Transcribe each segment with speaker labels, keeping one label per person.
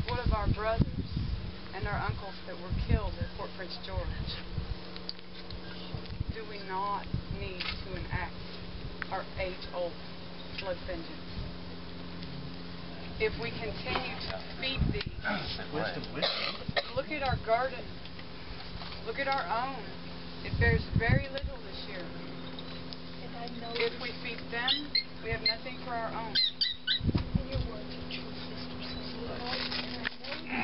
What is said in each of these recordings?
Speaker 1: What of our brothers and our uncles that were killed at Fort Prince George? Do we not need to enact our age-old blood vengeance? If we continue to feed these, look at our garden, look at our own. It bears very little this year. If we feed them, we have nothing for our own.
Speaker 2: Your words are true, sister. So you know, and I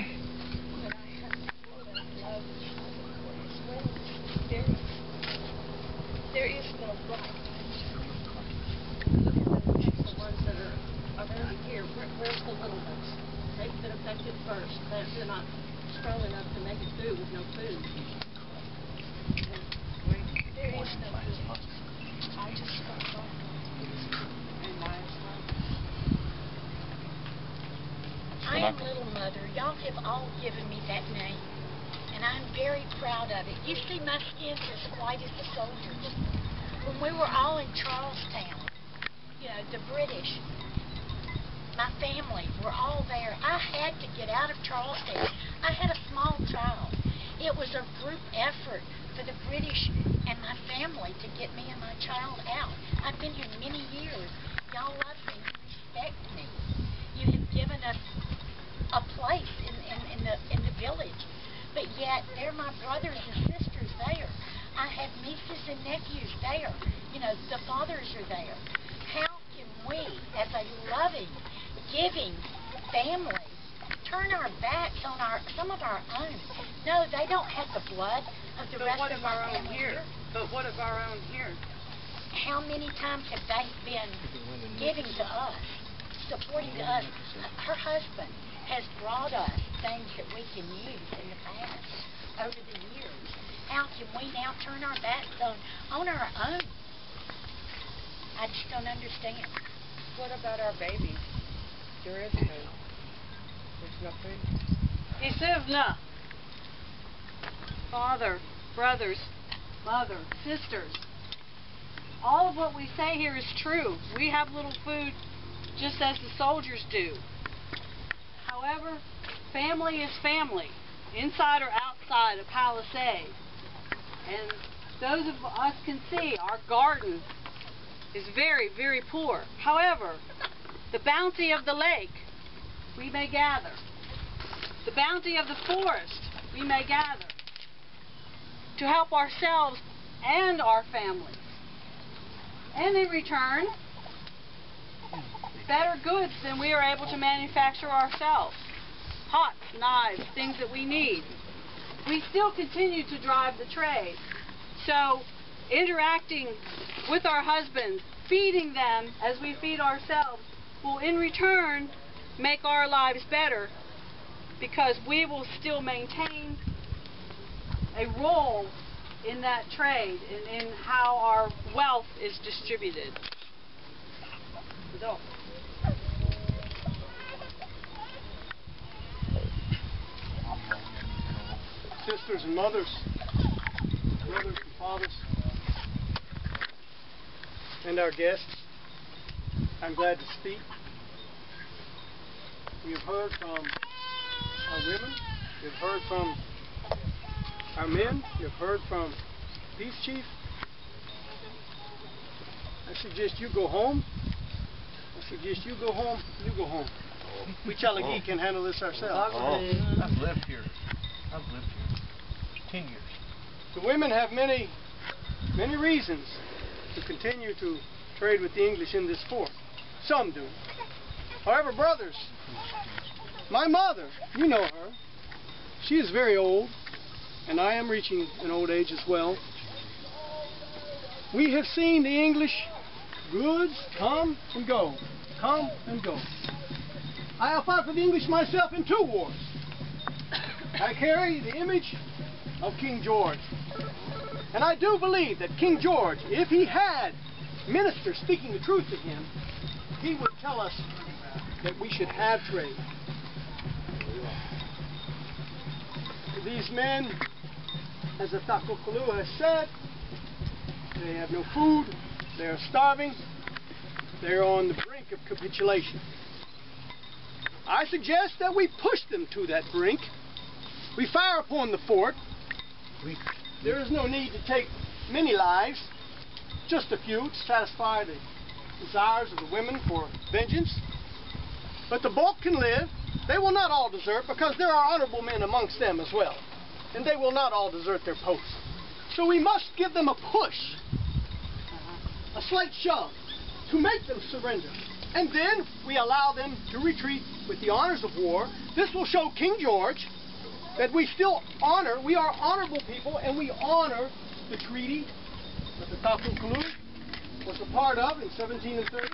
Speaker 2: know that I have to feel that love and support as well. There is no right answer.
Speaker 3: The ones that are around here, where's the little ones? They've been affected first. They're not strong enough to make it through with no food.
Speaker 2: There is no food. I just got off. I am Little Mother. Y'all have all given me that name, and I'm very proud of it. You see, my skin's as white as the soldiers. When we were all in Charlestown, you know, the British, my family were all there. I had to get out of Charlestown. I had a small child. It was a group effort for the British and my family to get me and my child out. I've been here many years. Y'all love me. You respect me. You have given us a place in the village, but yet they're my brothers and sisters there. I have nieces and nephews there. You know, the fathers are there. How can we, as a loving, giving family, turn our backs on some of our own? No, they don't have the blood of the rest of our own here.
Speaker 1: But what of our own here?
Speaker 2: How many times have they been giving to us, supporting to us? Her husband has brought us things that we can use in the past, over the years. How can we now turn our backs on our own? I just don't understand.
Speaker 1: What about our babies? There is food. There's no food. Isivna, father, brothers, mother, sisters. All of what we say here is true. We have little food just as the soldiers do. However, family is family, inside or outside a palisade. And those of us can see our garden is very, very poor. However, the bounty of the lake we may gather. The bounty of the forest we may gather to help ourselves and our families. And in return, better goods than we are able to manufacture ourselves. Pots, knives, things that we need. We still continue to drive the trade. So, interacting with our husbands, feeding them as we feed ourselves, will in return make our lives better, because we will still maintain a role in that trade and in how our wealth is distributed. So.
Speaker 4: Sisters and mothers, brothers and fathers, and our guests, I'm glad to speak. We have heard from our women, we have heard from our men, we have heard from the Peace Chief. I suggest you go home. You go home. We Cherokee can handle this ourselves.
Speaker 5: I've lived here 10 years.
Speaker 4: The women have many reasons to continue to trade with the English in this fort. Some do. However, brothers, my mother, you know her, she is very old, and I am reaching an old age as well. We have seen the English goods come and go. I have fought for the English myself in 2 wars. I carry the image of King George. And I do believe that King George, if he had ministers speaking the truth to him, he would tell us that we should have trade. These men, as the Takokulu has said, They have no food. They are starving. They are on the brink of capitulation. I suggest that we push them to that brink. We fire upon the fort. There is no need to take many lives, just a few to satisfy the desires of the women for vengeance. But the bulk can live. They will not all desert, because there are honorable men amongst them as well. And they will not all desert their posts. So we must give them a push, a slight shove, to make them surrender. And then we allow them to retreat with the honors of war. This will show King George that we still honor, we are honorable people, and we honor the treaty that the Tafunkulu was a part of in 1730.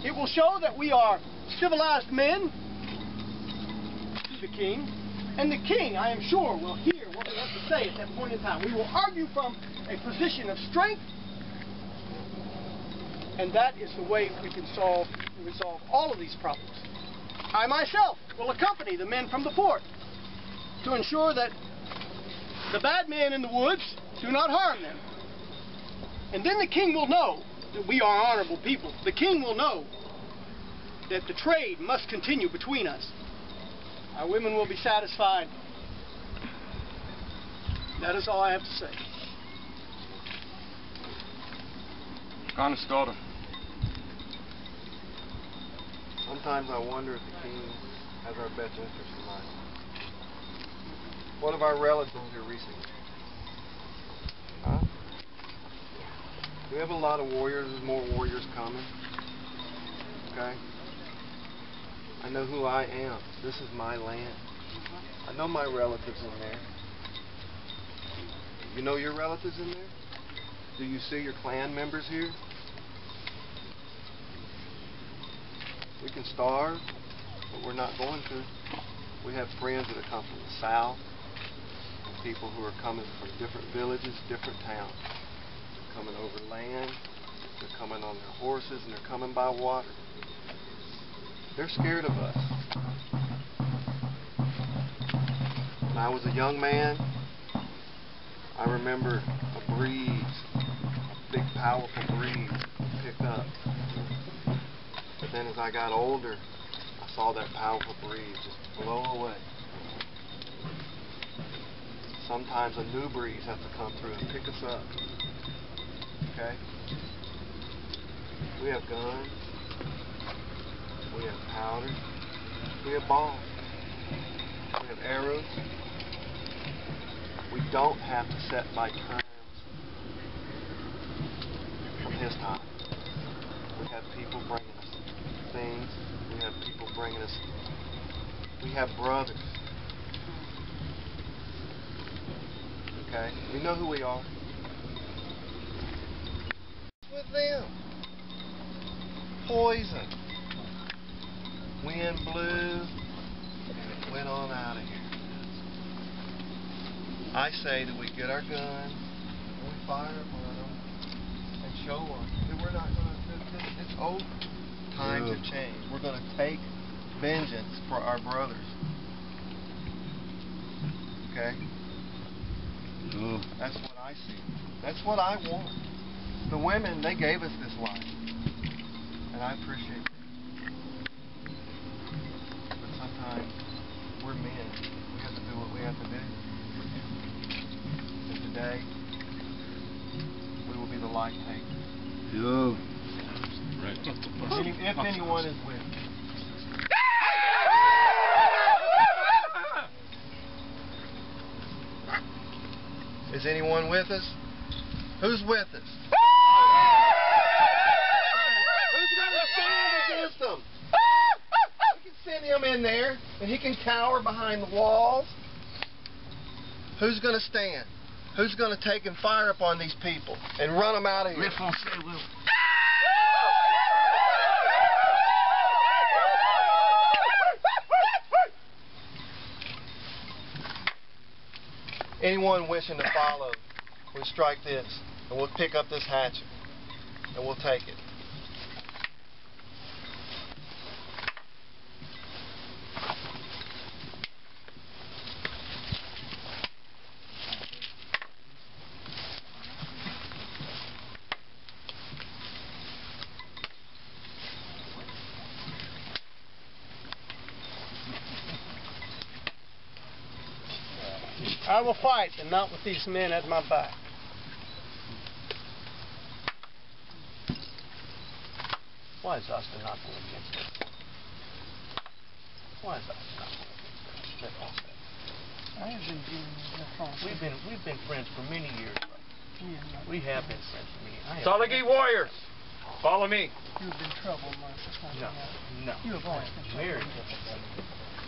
Speaker 4: It will show that we are civilized men to the king, and the king, I am sure, will hear what we have to say at that point in time. We will argue from a position of strength, and that is the way we can resolve all of these problems. I myself will accompany the men from the fort to ensure that the bad men in the woods do not harm them. And then the king will know that we are honorable people. The king will know that the trade must continue between us. Our women will be satisfied. That is all I have to say.
Speaker 5: Honest daughter.
Speaker 6: Sometimes I wonder if the king has our best interest in mind. What of our relatives here recently? Huh? We have a lot of warriors. There's more warriors coming. Okay? I know who I am. This is my land. I know my relatives in there. You know your relatives in there? Do you see your clan members here? We can starve, but we're not going to. We have friends that have come from the south, and people who are coming from different villages, different towns. They're coming over land, they're coming on their horses, and they're coming by water. They're scared of us. When I was a young man, I remember a breeze, a big powerful breeze pick up. But then as I got older, I saw that powerful breeze just blow away. Sometimes a new breeze has to come through and pick us up. Okay? We have guns. We have powder. We have bombs. We have arrows. We don't have to set by terms from his time. We have people bringing us things. We have people bringing us. We have brothers. Okay? We know who we are. With them. Poison. Wind blew, and it went on out of here. I say that we get our guns, and we fire upon them, and show them that we're not going to, it's over. Times have changed. We're going to take vengeance for our brothers. Okay? That's what I see. That's what I want. The women, they gave us this life, and I appreciate it. Sometimes we're men. We have to do what we have to do. And today, we will be the life takers.
Speaker 5: Yeah. Right.
Speaker 6: If anyone is with me. Is anyone with us? Who's with us? Who's going to stand against them? Send him in there, and he can cower behind the walls. Who's going to stand? Who's going to take and fire upon these people and run them out of here? Anyone wishing to follow, we'll strike this, and we'll pick up this hatchet, and we'll take it.
Speaker 4: I will fight, and not with these men at my back. Why is Austin not going against us? Why is Austin not going against us? Let us say.
Speaker 7: I have been dealing with that phone.
Speaker 4: We've been friends for many years, brother. We have been friends for many years.
Speaker 5: Cherokee warriors, follow me.
Speaker 7: You've been trouble, Martha.
Speaker 4: No.
Speaker 7: You have always been trouble.
Speaker 4: Very different.